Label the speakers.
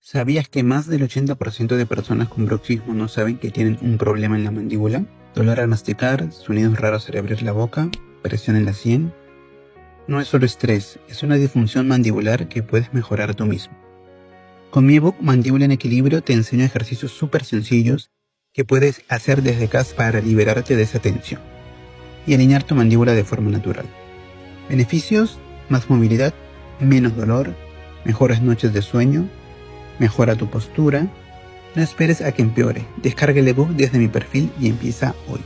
Speaker 1: ¿Sabías que más del 80% de personas con bruxismo no saben que tienen un problema en la mandíbula? Dolor al masticar, sonidos raros al abrir la boca, presión en la sien. No es solo estrés, es una disfunción mandibular que puedes mejorar tú mismo. Con mi ebook Mandíbula en Equilibrio te enseño ejercicios súper sencillos que puedes hacer desde casa para liberarte de esa tensión y alinear tu mandíbula de forma natural. Beneficios: más movilidad, menos dolor, mejores noches de sueño, mejora tu postura. No esperes a que empeore. Descarga el ebook desde mi perfil y empieza hoy.